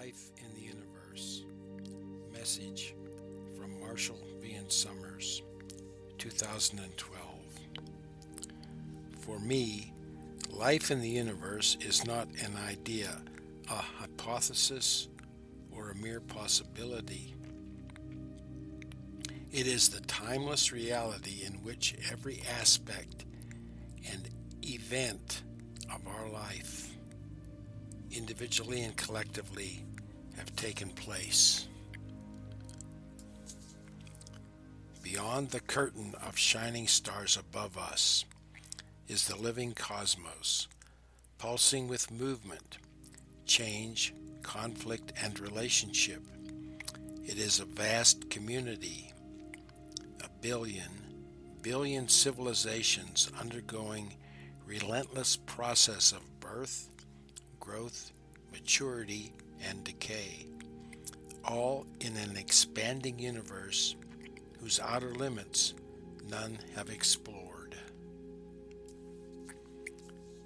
Life in the Universe. Message from Marshall Vian Summers, 2012. For me, life in the universe is not an idea, a hypothesis, or a mere possibility. It is the timeless reality in which every aspect and event of our life, individually and collectively, have taken place. Beyond the curtain of shining stars above us is the living cosmos, pulsing with movement, change, conflict, and relationship. It is a vast community, a billion civilizations undergoing relentless process of birth, growth, maturity, and decay, all in an expanding universe whose outer limits none have explored.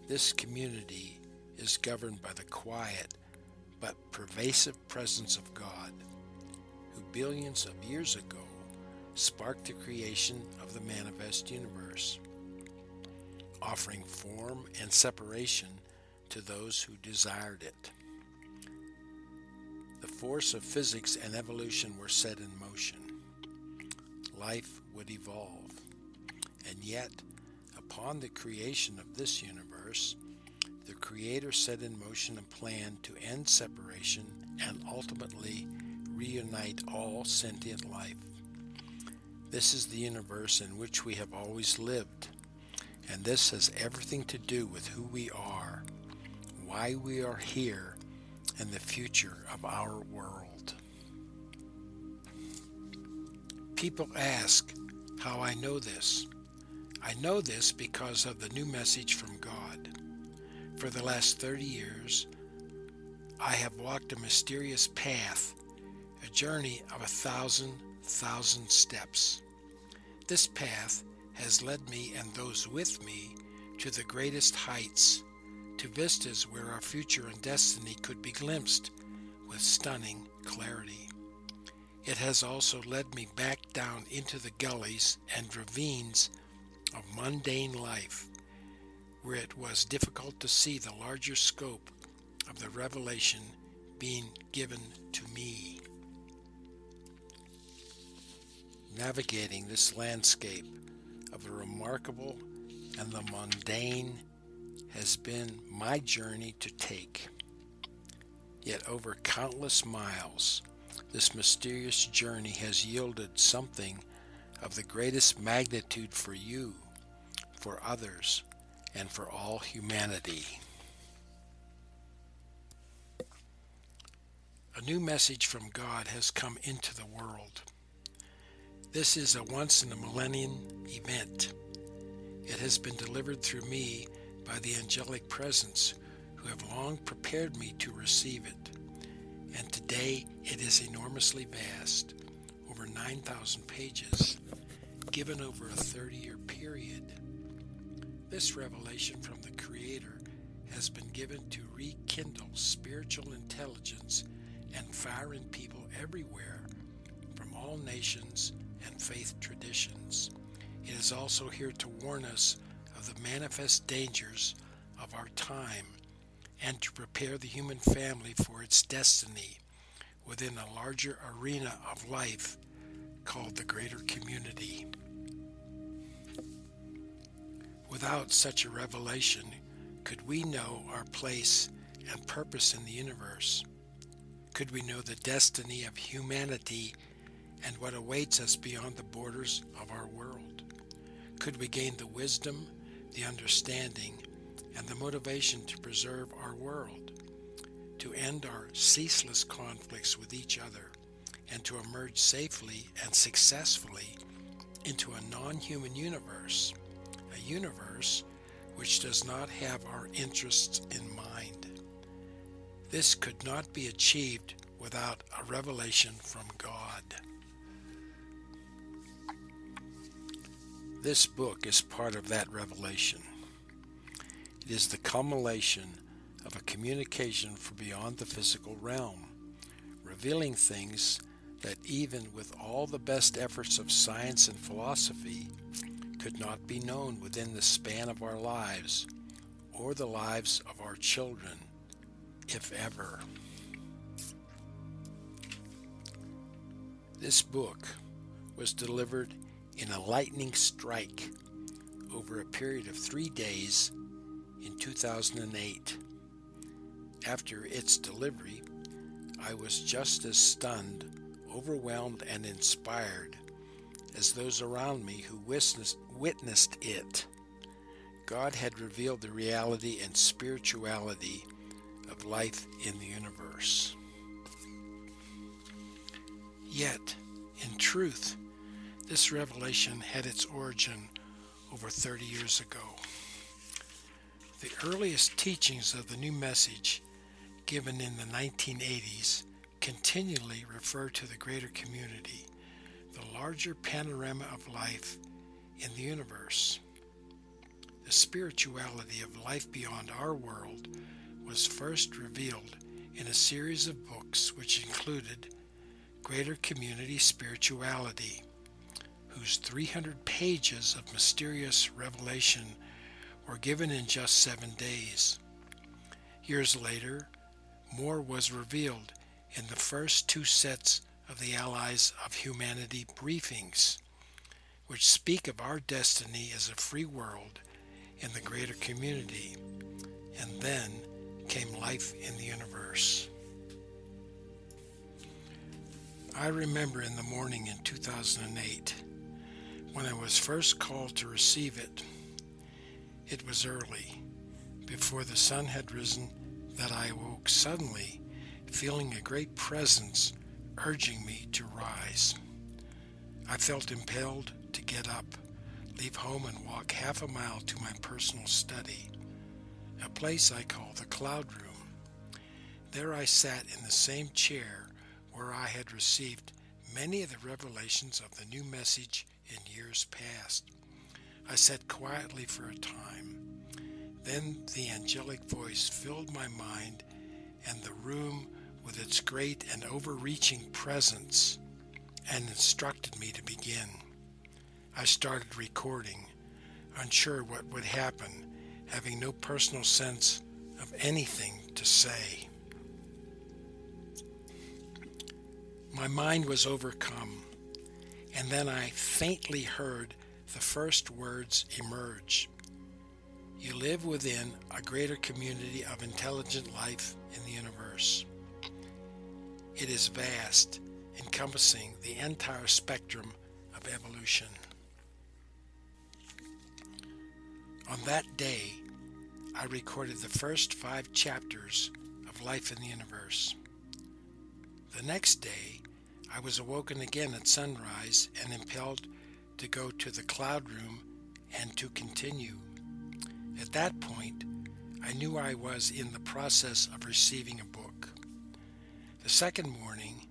This community is governed by the quiet but pervasive presence of God, who billions of years ago sparked the creation of the manifest universe, offering form and separation to those who desired it. The force of physics and evolution were set in motion. Life would evolve, and yet, upon the creation of this universe, the Creator set in motion a plan to end separation and ultimately reunite all sentient life. This is the universe in which we have always lived, and this has everything to do with who we are, why we are here, and the future of our world. People ask how I know this. I know this because of the new message from God. For the last 30 years, I have walked a mysterious path, a journey of 1,000 steps. This path has led me and those with me to the greatest heights, to vistas where our future and destiny could be glimpsed with stunning clarity. It has also led me back down into the gullies and ravines of mundane life, where it was difficult to see the larger scope of the revelation being given to me. Navigating this landscape of the remarkable and the mundane has been my journey to take. Yet over countless miles, this mysterious journey has yielded something of the greatest magnitude for you, for others, and for all humanity. A new message from God has come into the world. This is a once-in-a-millennium event. It has been delivered through me by the angelic presence, who have long prepared me to receive it. And today it is enormously vast, over 9,000 pages, given over a 30-year period. This revelation from the Creator has been given to rekindle spiritual intelligence and fire in people everywhere, from all nations and faith traditions. It is also here to warn us of the manifest dangers of our time and to prepare the human family for its destiny within a larger arena of life called the greater community. Without such a revelation, could we know our place and purpose in the universe? Could we know the destiny of humanity and what awaits us beyond the borders of our world? Could we gain the wisdom, the understanding, and the motivation to preserve our world, to end our ceaseless conflicts with each other, and to emerge safely and successfully into a non-human universe, a universe which does not have our interests in mind? This could not be achieved without a revelation from God. This book is part of that revelation. It is the culmination of a communication from beyond the physical realm, revealing things that even with all the best efforts of science and philosophy could not be known within the span of our lives or the lives of our children, if ever. This book was delivered in a lightning strike over a period of 3 days in 2008. After its delivery, I was just as stunned, overwhelmed, and inspired as those around me who witnessed it. God had revealed the reality and spirituality of life in the universe. Yet, in truth, this revelation had its origin over 30 years ago. The earliest teachings of the new message, given in the 1980s, continually refer to the greater community, the larger panorama of life in the universe. The spirituality of life beyond our world was first revealed in a series of books which included Greater Community Spirituality, whose 300 pages of mysterious revelation were given in just 7 days. Years later, more was revealed in the first 2 sets of the Allies of Humanity briefings, which speak of our destiny as a free world in the greater community, and then came life in the universe. I remember in the morning in 2008, when I was first called to receive it. It was early, before the sun had risen, that I awoke suddenly, feeling a great presence urging me to rise. I felt impelled to get up, leave home, and walk half a mile to my personal study, a place I call the Cloud Room. There I sat in the same chair where I had received many of the revelations of the new message in years past. I sat quietly for a time. Then the angelic voice filled my mind and the room with its great and overreaching presence and instructed me to begin. I started recording, unsure what would happen, having no personal sense of anything to say. My mind was overcome, and then I faintly heard the first words emerge. You live within a greater community of intelligent life in the universe. It is vast, encompassing the entire spectrum of evolution. On that day, I recorded the first 5 chapters of Life in the Universe. The next day, I was awoken again at sunrise and impelled to go to the Cloud Room and to continue. At that point, I knew I was in the process of receiving a book. The second morning,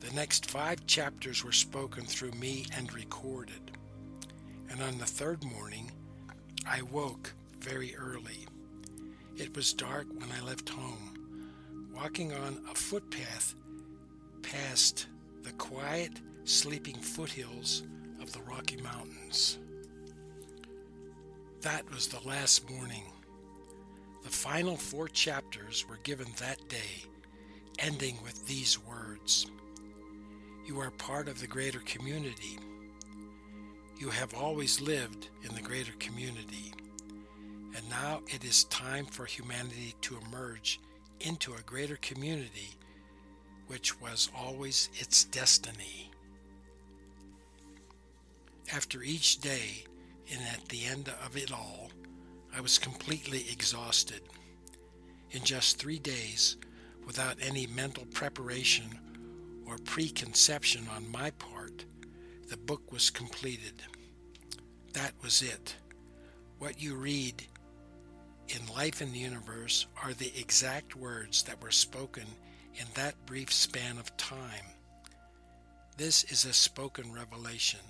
the next 5 chapters were spoken through me and recorded. And on the third morning, I woke very early. It was dark when I left home, walking on a footpath past the quiet, sleeping foothills of the Rocky Mountains. That was the last morning. The final 4 chapters were given that day, ending with these words: You are part of the greater community. You have always lived in the greater community, and now it is time for humanity to emerge into a greater community, which was always its destiny. After each day, and at the end of it all, I was completely exhausted. In just 3 days, without any mental preparation or preconception on my part, the book was completed. That was it. What you read in Life in the Universe are the exact words that were spoken in that brief span of time. This is a spoken revelation.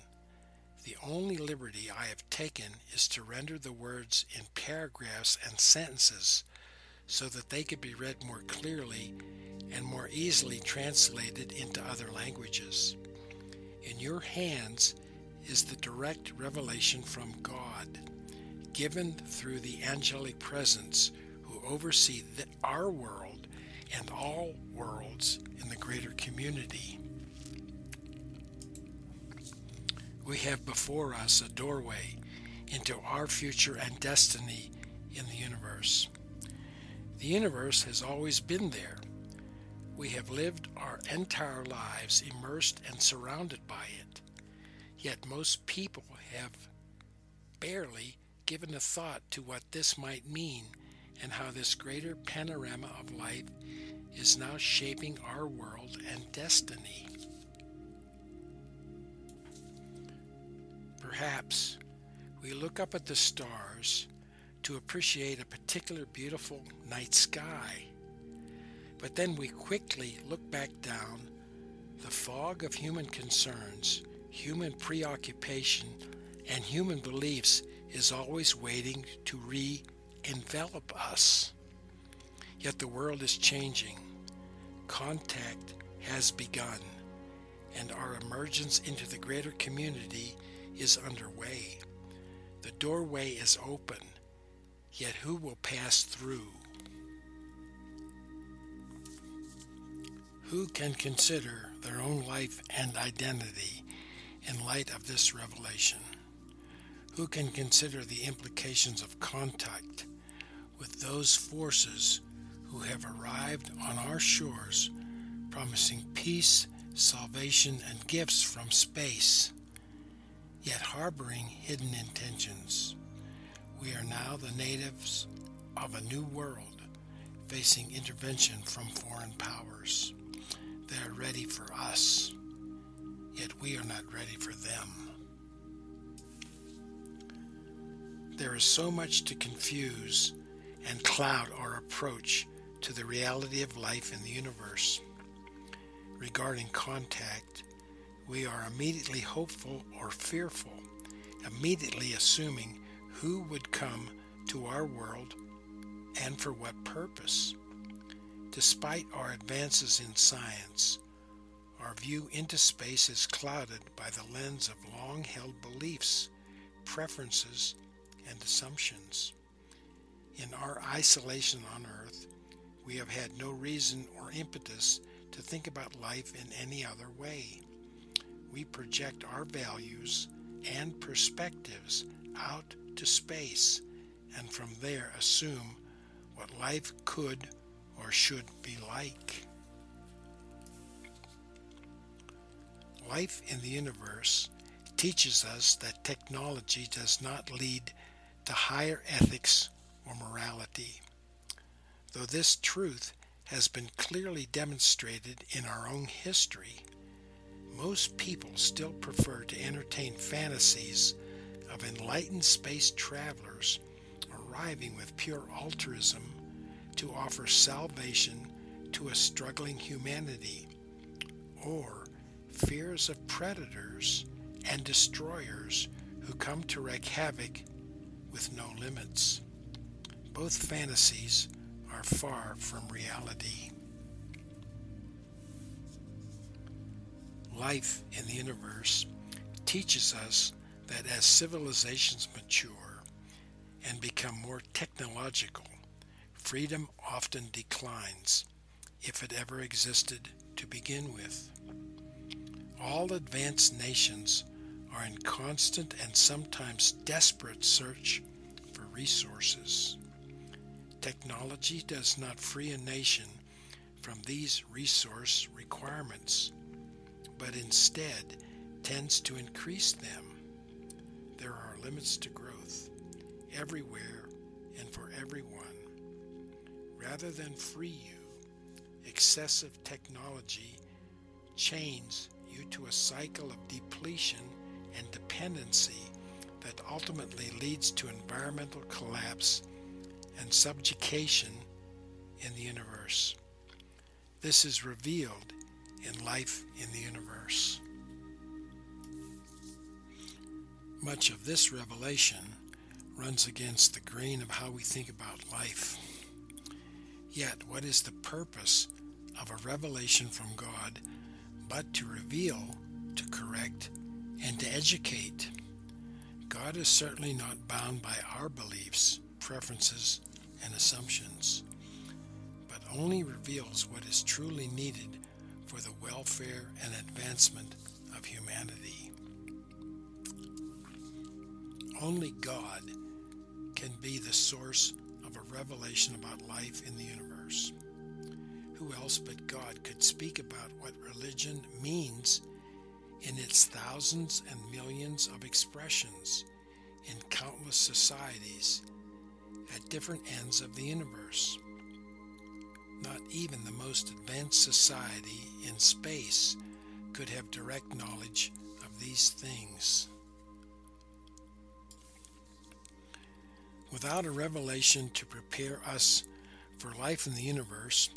The only liberty I have taken is to render the words in paragraphs and sentences so that they could be read more clearly and more easily translated into other languages. In your hands is the direct revelation from God, given through the angelic presence who oversee our world and all worlds in the greater community. We have before us a doorway into our future and destiny in the universe. The universe has always been there. We have lived our entire lives immersed and surrounded by it. Yet most people have barely given a thought to what this might mean and how this greater panorama of life is now shaping our world and destiny. Perhaps we look up at the stars to appreciate a particular beautiful night sky, but then we quickly look back down the fog of human concerns, human preoccupation, and human beliefs is always waiting to re-envelop us. Yet the world is changing. Contact has begun, and our emergence into the greater community is underway. The doorway is open, yet who will pass through? Who can consider their own life and identity in light of this revelation? Who can consider the implications of contact with those forces who have arrived on our shores, promising peace, salvation, and gifts from space, yet harboring hidden intentions? We are now the natives of a new world, facing intervention from foreign powers. They are ready for us, yet we are not ready for them. There is so much to confuse and cloud our approach to the reality of life in the universe. Regarding contact, we are immediately hopeful or fearful, immediately assuming who would come to our world and for what purpose. Despite our advances in science, our view into space is clouded by the lens of long-held beliefs, preferences, and assumptions. In our isolation on Earth, we have had no reason or impetus to think about life in any other way. We project our values and perspectives out to space, and from there assume what life could or should be like. Life in the universe teaches us that technology does not lead to higher ethics or morality. Though this truth has been clearly demonstrated in our own history, most people still prefer to entertain fantasies of enlightened space travelers arriving with pure altruism to offer salvation to a struggling humanity, or fears of predators and destroyers who come to wreak havoc with no limits. Both fantasies are far from reality. Life in the universe teaches us that as civilizations mature and become more technological, freedom often declines, if it ever existed to begin with. All advanced nations are in constant and sometimes desperate search for resources. Technology does not free a nation from these resource requirements, but instead tends to increase them. There are limits to growth, everywhere and for everyone. Rather than free you, excessive technology chains you to a cycle of depletion and dependency that ultimately leads to environmental collapse and subjugation in the universe. This is revealed in life in the universe. Much of this revelation runs against the grain of how we think about life. Yet, what is the purpose of a revelation from God, but to reveal, to correct, and to educate. God is certainly not bound by our beliefs, preferences, and assumptions, but only reveals what is truly needed for the welfare and advancement of humanity. Only God can be the source of a revelation about life in the universe. Who else but God could speak about what religion means in its thousands and millions of expressions in countless societies at different ends of the universe? Not even the most advanced society in space could have direct knowledge of these things. Without a revelation to prepare us for life in the universe,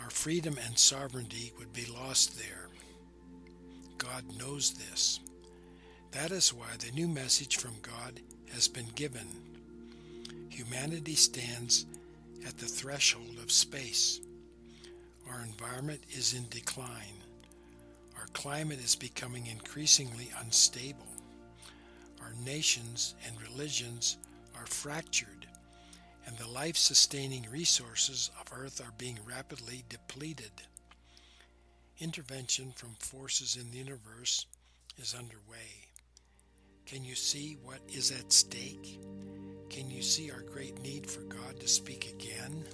our freedom and sovereignty would be lost there. God knows this. That is why the new message from God has been given. Humanity stands at the threshold of space. Our environment is in decline. Our climate is becoming increasingly unstable. Our nations and religions are fractured, and the life-sustaining resources of Earth are being rapidly depleted. Intervention from forces in the universe is underway. Can you see what is at stake? Can you see our great need for God to speak again?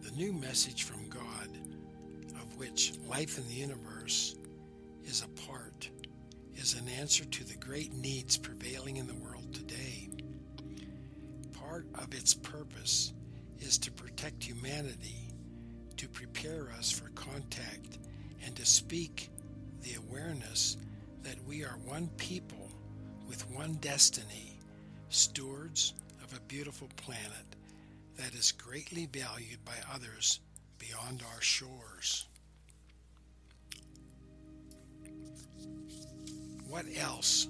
The new message from God, of which life in the universe is a part, is an answer to the great needs prevailing in the world today. Part of its purpose is to protect humanity, to prepare us for contact, and to speak the awareness that we are one people with one destiny, stewards of a beautiful planet that is greatly valued by others beyond our shores. What else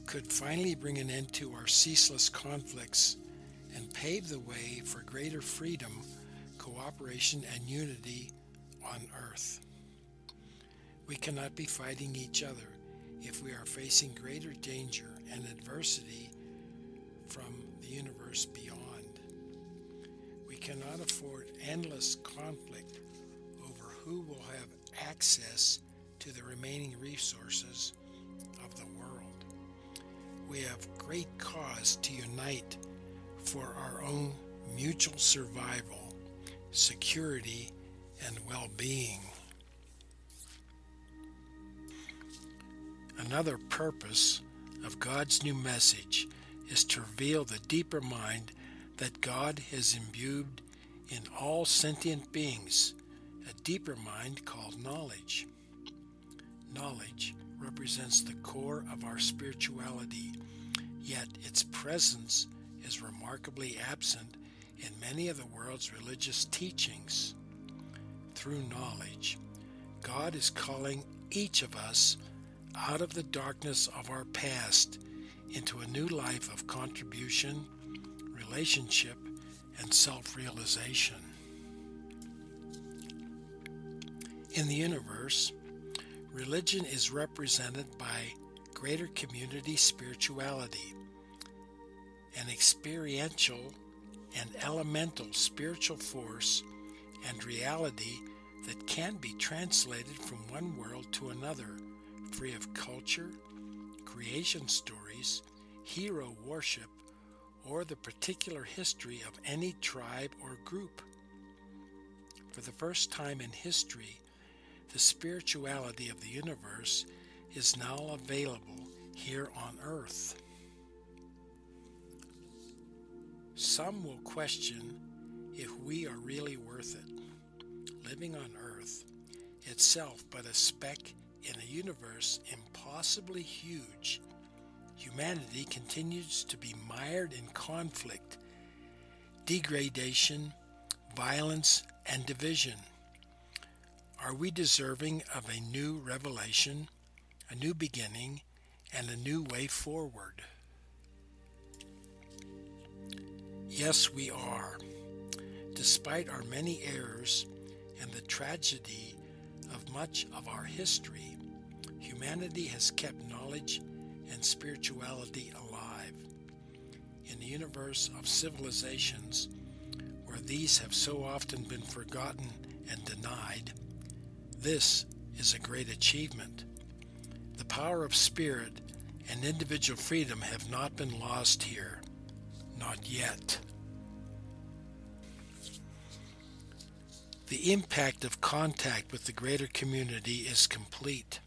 could finally bring an end to our ceaseless conflicts and pave the way for greater freedom, cooperation, and unity on Earth? We cannot be fighting each other if we are facing greater danger and adversity from the universe beyond. We cannot afford endless conflict over who will have access to the remaining resources of the world. We have great cause to unite for our own mutual survival, security, and well-being. Another purpose of God's new message is to reveal the deeper mind that God has imbued in all sentient beings, a deeper mind called knowledge. Knowledge represents the core of our spirituality, yet its presence is remarkably absent in many of the world's religious teachings. Through knowledge, God is calling each of us out of the darkness of our past into a new life of contribution, relationship, and self-realization. In the universe, religion is represented by greater community spirituality, an experiential and elemental spiritual force and reality that can be translated from one world to another, free of culture, creation stories, hero worship, or the particular history of any tribe or group. For the first time in history, the spirituality of the universe is now available here on Earth. Some will question if we are really worth it, living on Earth, itself but a speck in a universe impossibly huge. Humanity continues to be mired in conflict, degradation, violence, and division. Are we deserving of a new revelation, a new beginning, and a new way forward? Yes, we are. despite our many errors and the tragedy of much of our history, humanity has kept knowledge and spirituality alive. In the universe of civilizations, where these have so often been forgotten and denied, this is a great achievement. The power of spirit and individual freedom have not been lost here. Not yet. The impact of contact with the greater community is complete.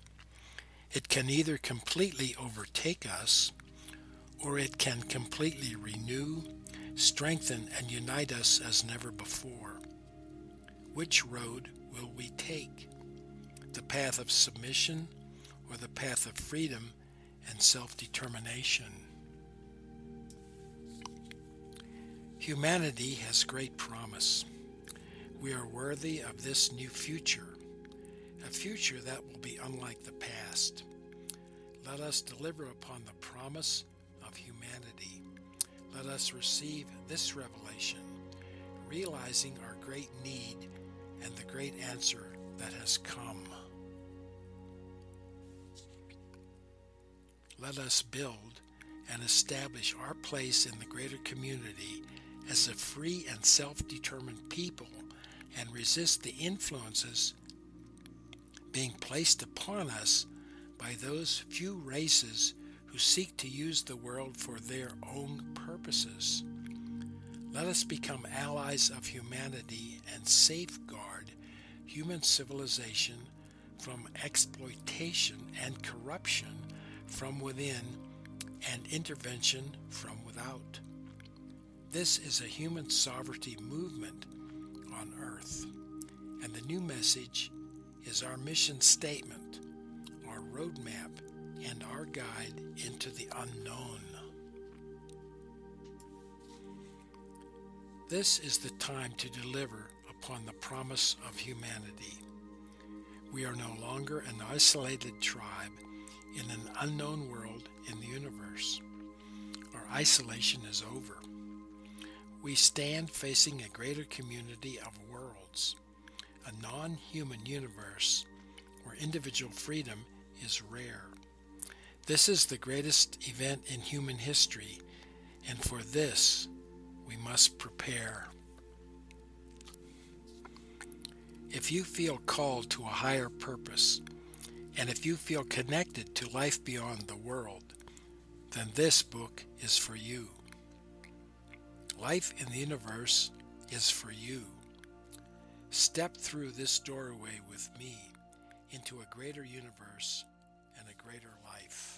It can either completely overtake us, or it can completely renew, strengthen, and unite us as never before. Which road will we take? The path of submission or the path of freedom and self-determination? Humanity has great promise. We are worthy of this new future, a future that will be unlike the past. Let us deliver upon the promise of humanity. Let us receive this revelation, realizing our great need and the great answer that has come. Let us build and establish our place in the greater community as a free and self-determined people and resist the influences being placed upon us by those few races who seek to use the world for their own purposes. Let us become allies of humanity and safeguard human civilization from exploitation and corruption from within and intervention from without. This is a human sovereignty movement on Earth, and the new message is our mission statement, our roadmap, and our guide into the unknown. This is the time to deliver upon the promise of humanity. We are no longer an isolated tribe in an unknown world in the universe. Our isolation is over. We stand facing a greater community of worlds, a non-human universe where individual freedom is rare. This is the greatest event in human history, and for this we must prepare. If you feel called to a higher purpose, and if you feel connected to life beyond the world, then this book is for you. Life in the universe is for you. Step through this doorway with me into a greater universe and a greater life.